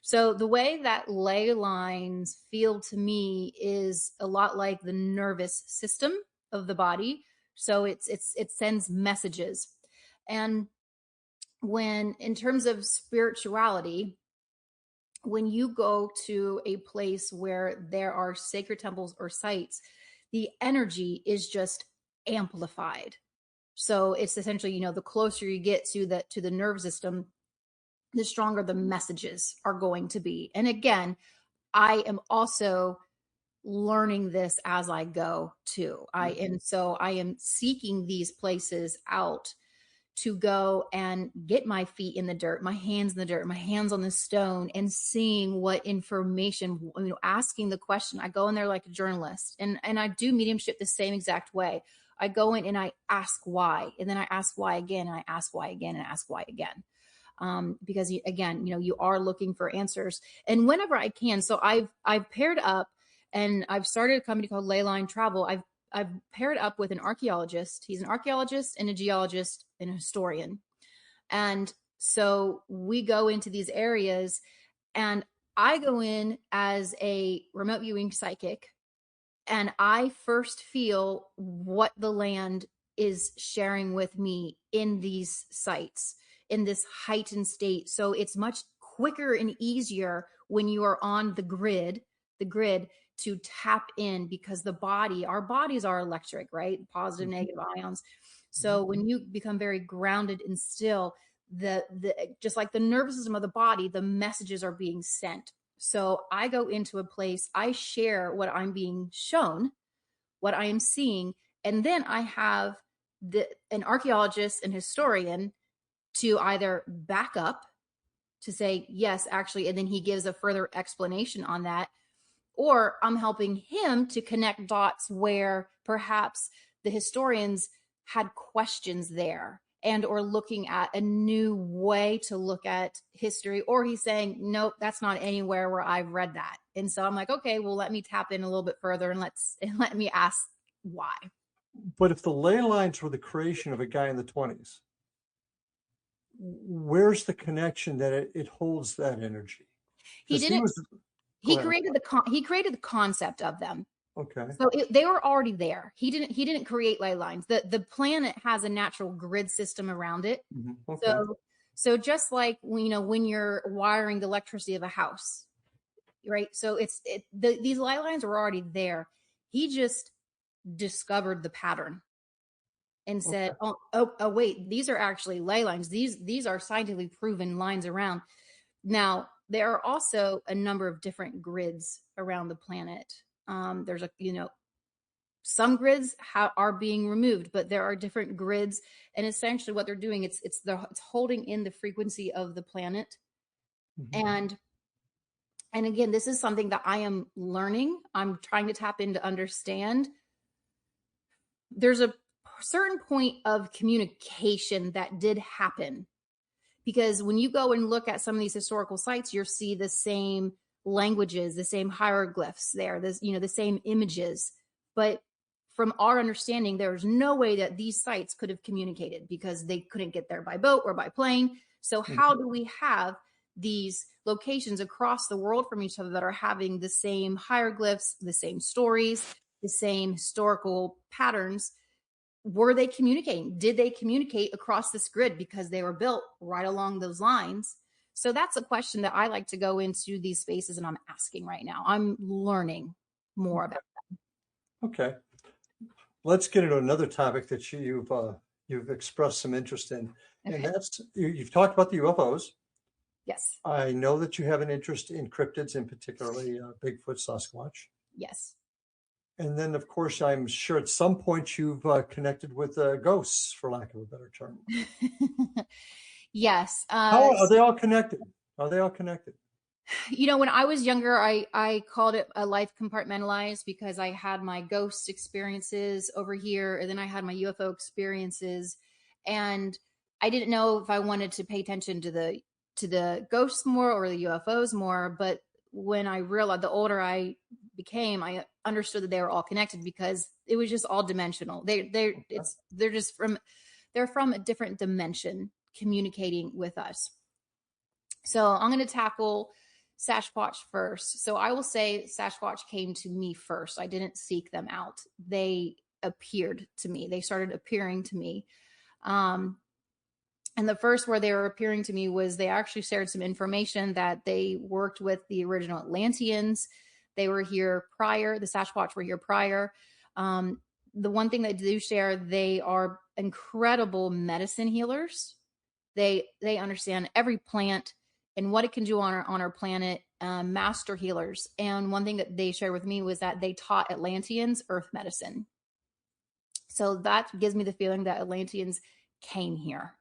So the way that ley lines feel to me is a lot like the nervous system of the body. So it sends messages. And when, in terms of spirituality, when you go to a place where there are sacred temples or sites, the energy is just amplified. So it's essentially, the closer you get to the nervous system, the stronger the messages are going to be. And again, I am also learning this as I go too. I am seeking these places out to go and get my feet in the dirt, my hands in the dirt, my hands on the stone, and seeing what information, asking the question. I go in there like a journalist, and I do mediumship the same exact way. I go in and I ask why, and then I ask why again, and I ask why again, and I ask why again. Because again, you are looking for answers. And whenever I can, so I've paired up, and I've started a company called Leyline Travel. I've paired up with an archaeologist. He's an archaeologist and a geologist and a historian. And so we go into these areas, and I go in as a remote viewing psychic, and I first feel what the land is sharing with me in these sites, in this heightened state. So it's much quicker and easier when you are on the grid to tap in, because our bodies are electric, right? Positive, negative ions. So when you become very grounded and still, just like the nervous system of the body, the messages are being sent. So I go into a place, I share what I'm being shown, what I am seeing, and then I have an archaeologist and historian to either back up to say, yes, actually, and then he gives a further explanation on that, or I'm helping him to connect dots where perhaps the historians had questions there, and or looking at a new way to look at history, or he's saying, nope, that's not anywhere where I've read that. And so I'm like, okay, well, let me tap in a little bit further and let me ask why. But if the ley lines were the creation of a guy in the 20s, where's the connection that it holds that energy? He didn't. He ahead. created the concept of them. Okay. So they were already there. He didn't create ley lines. The planet has a natural grid system around it. Mm-hmm. Okay. So just like when you're wiring the electricity of a house, right? So these ley lines were already there. He just discovered the pattern and said, Okay. oh wait, these are actually ley lines. These are scientifically proven lines around. Now, there are also a number of different grids around the planet. There's some grids are being removed, but there are different grids, and essentially what they're doing, it's holding in the frequency of the planet. Mm-hmm. And again, this is something that I am learning. I'm trying to tap in to understand. There's a certain point of communication that did happen, because when you go and look at some of these historical sites, you'll see the same languages, the same hieroglyphs there, the same images. But from our understanding, there's no way that these sites could have communicated because they couldn't get there by boat or by plane. So how do we have these locations across the world from each other that are having the same hieroglyphs, the same stories, the same historical patterns? Were they communicating? Did they communicate across this grid because they were built right along those lines? So that's a question that I like to go into these spaces and I'm asking right now. I'm learning more about them. Okay. Let's get into another topic that you've expressed some interest in. Okay. And that's, you've talked about the UFOs. Yes. I know that you have an interest in cryptids, and particularly Bigfoot, Sasquatch. Yes. And then, of course, I'm sure at some point you've connected with ghosts, for lack of a better term. Yes. How are they all connected? Are they all connected? When I was younger, I called it a life compartmentalized, because I had my ghost experiences over here, and then I had my UFO experiences, and I didn't know if I wanted to pay attention to the ghosts more or the UFOs more. But when I realized, the older I became, I understood that they were all connected, because it was just all dimensional. They're from a different dimension communicating with us. So I'm going to tackle Sasquatch first. So I will say Sasquatch came to me first. I didn't seek them out. They appeared to me. They started appearing to me. And the first where they were appearing to me was, they actually shared some information that they worked with the original Atlanteans. They were here prior. The Sasquatch were here prior. The one thing they do share, they are incredible medicine healers. They understand every plant and what it can do on our planet, master healers. And one thing that they shared with me was that they taught Atlanteans earth medicine. So that gives me the feeling that Atlanteans came here.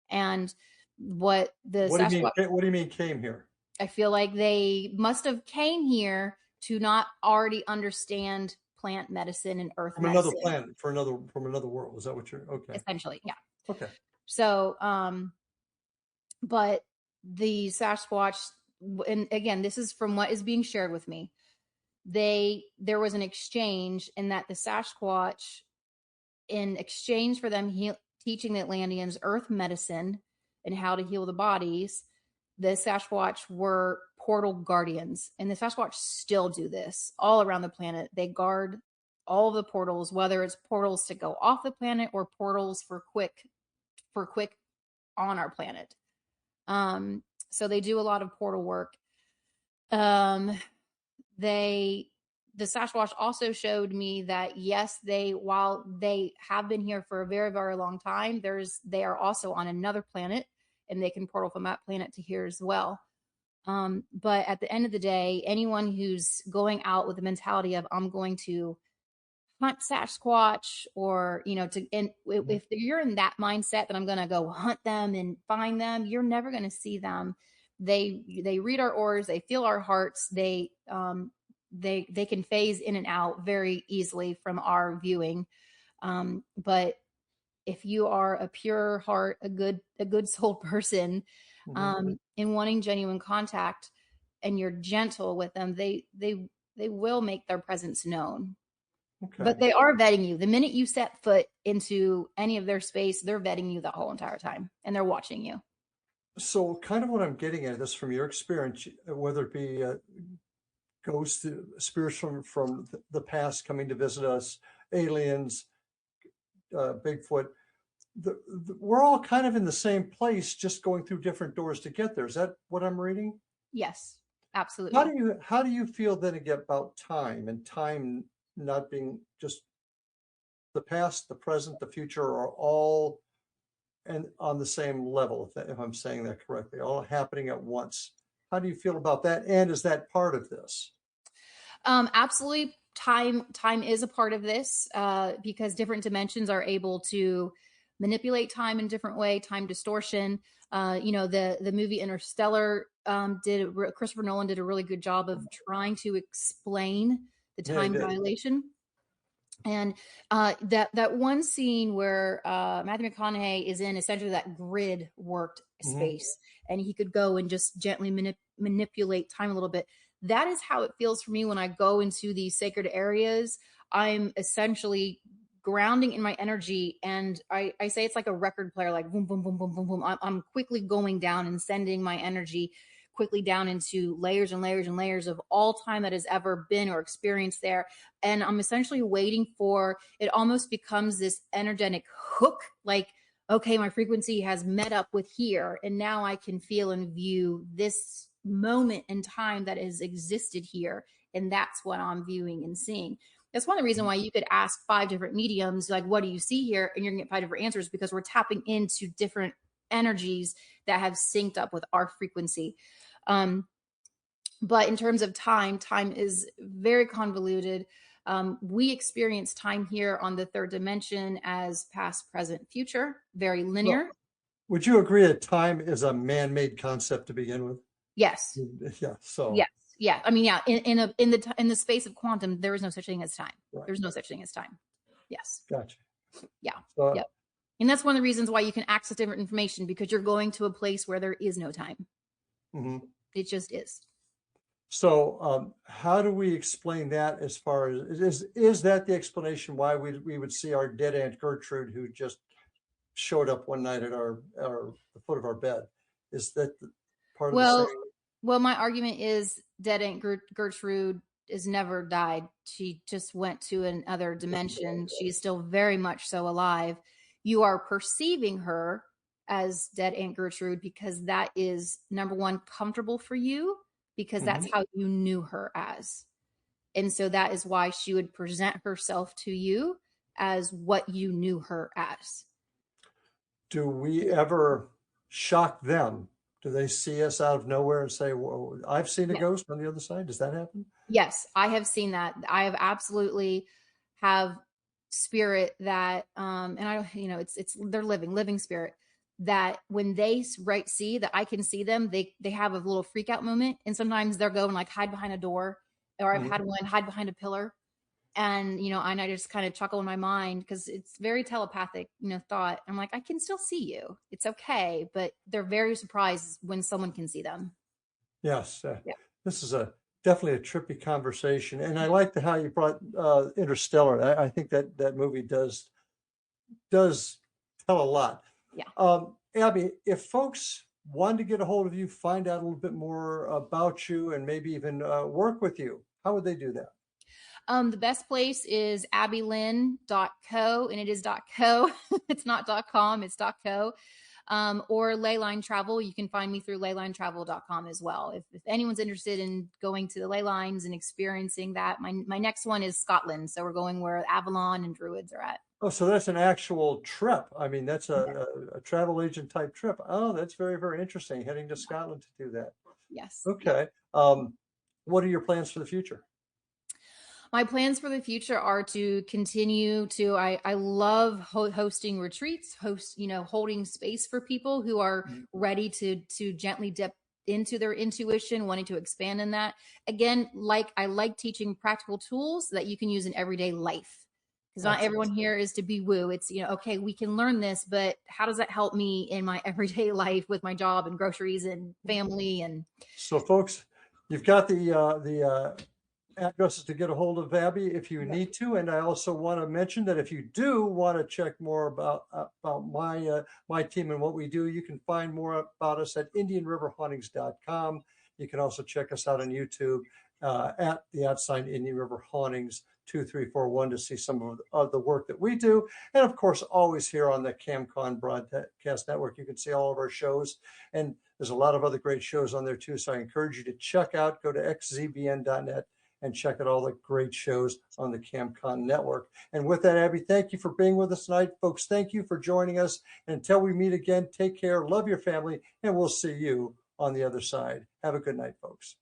And what do you mean came here? I feel like they must have came here to not already understand plant medicine and earth medicine. Another planet, from another world. Is that what you're, okay. Essentially, yeah. Okay. So, but the Sasquatch, and again, this is from what is being shared with me. There was an exchange, in that the Sasquatch, in exchange for them teaching the Atlanteans earth medicine and how to heal the bodies, the Sasquatch were portal guardians. And the Sasquatch still do this all around the planet. They guard all of the portals, whether it's portals to go off the planet or portals for quick on our planet. So they do a lot of portal work. The Sasquatch also showed me that, yes, while they have been here for a very, very long time, they are also on another planet, and they can portal from that planet to here as well. But at the end of the day, anyone who's going out with the mentality of, I'm going to hunt Sasquatch, or, if you're in that mindset that I'm going to go hunt them and find them, you're never going to see them. They read our auras, they feel our hearts, they can phase in and out very easily from our viewing. But if you are a pure heart, a good soul person, in wanting genuine contact, and you're gentle with them, they will make their presence known. Okay. But they are vetting you. The minute you set foot into any of their space, they're vetting you the whole entire time, and they're watching you. So kind of what I'm getting at this from your experience, whether it be ghosts, spirits from the past coming to visit us, aliens, Bigfoot, we're all kind of in the same place, just going through different doors to get there. Is that what I'm reading? Yes, absolutely. How do you feel then again about time, and time not being just the past, the present, the future are all and on the same level, if I'm saying that correctly, all happening at once? How do you feel about that? And is that part of this? Absolutely. Time is a part of this, because different dimensions are able to manipulate time in a different way, time distortion. The movie Interstellar, Christopher Nolan did a really good job of trying to explain the time dilation. And that one scene where Matthew McConaughey is in essentially that grid worked space, and he could go and just gently manipulate time a little bit. That is how it feels for me when I go into these sacred areas. I'm essentially grounding in my energy, and I say it's like a record player, like boom, boom, boom, boom, boom, boom. I'm quickly going down and sending my energy quickly down into layers and layers and layers of all time that has ever been or experienced there. And I'm essentially waiting for it, almost becomes this energetic hook, like, okay, my frequency has met up with here, and now I can feel and view this moment in time that has existed here. And that's what I'm viewing and seeing. That's one of the reasons why you could ask 5 different mediums, like, what do you see here? And you're gonna get 5 different answers, because we're tapping into different energies that have synced up with our frequency. But in terms of time is very convoluted. We experience time here on the 3rd dimension as past, present, future, very linear. Well, would you agree that time is a man-made concept to begin with? Yes. Yeah. So. Yes. Yeah. I mean, yeah. In the space of quantum, there is no such thing as time. Right. There's no such thing as time. Yes. Gotcha. Yeah. Yep. And that's one of the reasons why you can access different information, because you're going to a place where there is no time. It just is. So how do we explain that, as far as, is that the explanation why we would see our dead Aunt Gertrude, who just showed up one night at the foot of our bed? Is that part of the same? Well, my argument is dead Aunt Gertrude has never died. She just went to another dimension. She is still very much so alive. You are perceiving her as dead Aunt Gertrude because that is, number one, comfortable for you, because that's how you knew her as. And so that is why she would present herself to you as what you knew her as. Do we ever shock them? Do they see us out of nowhere and say, "Whoa, I've seen a ghost on the other side"? Does that happen? Yes, I have seen that. I have absolutely have spirit that, and I, they're living spirit, that when they see that I can see them, they have a little freak out moment. And sometimes they'll go and like hide behind a door, or I've had one hide behind a pillar. And, and I just kind of chuckle in my mind, because it's very telepathic, thought. I'm like, I can still see you. It's okay. But they're very surprised when someone can see them. Yes. This is definitely a trippy conversation. And I like how you brought Interstellar. I think that movie does tell a lot. Yeah. Abby, if folks wanted to get a hold of you, find out a little bit more about you, and maybe even work with you, how would they do that? The best place is abbylynn.co, and it is .co. It's not .com, it's .co. Or Leyline Travel. You can find me through leylinetravel.com as well. If anyone's interested in going to the ley lines and experiencing that, my next one is Scotland. So we're going where Avalon and Druids are at. Oh, so that's an actual trip. I mean, that's a travel agent type trip. Oh, that's very, very interesting. Heading to Scotland to do that. Yes. Okay. What are your plans for the future? My plans for the future are to continue to, I love hosting retreats, holding space for people who are ready to gently dip into their intuition, wanting to expand in that. Again, I like teaching practical tools that you can use in everyday life, because not everyone here is to be woo. It's, okay, we can learn this, but how does that help me in my everyday life with my job and groceries and family? And so, folks, you've got the addresses to get a hold of Abby if you need to. And I also want to mention that if you do want to check more about my team and what we do, you can find more about us at IndianRiverHauntings.com. You can also check us out on YouTube at the @ Indian River Hauntings 2341 to see some of the work that we do. And of course, always here on the CamCon Broadcast Network, you can see all of our shows. And there's a lot of other great shows on there too. So I encourage you to check out, go to xzbn.net and check out all the great shows on the CamCon network. And with that, Abby, thank you for being with us tonight. Folks, thank you for joining us. And until we meet again, take care, love your family, and we'll see you on the other side. Have a good night, folks.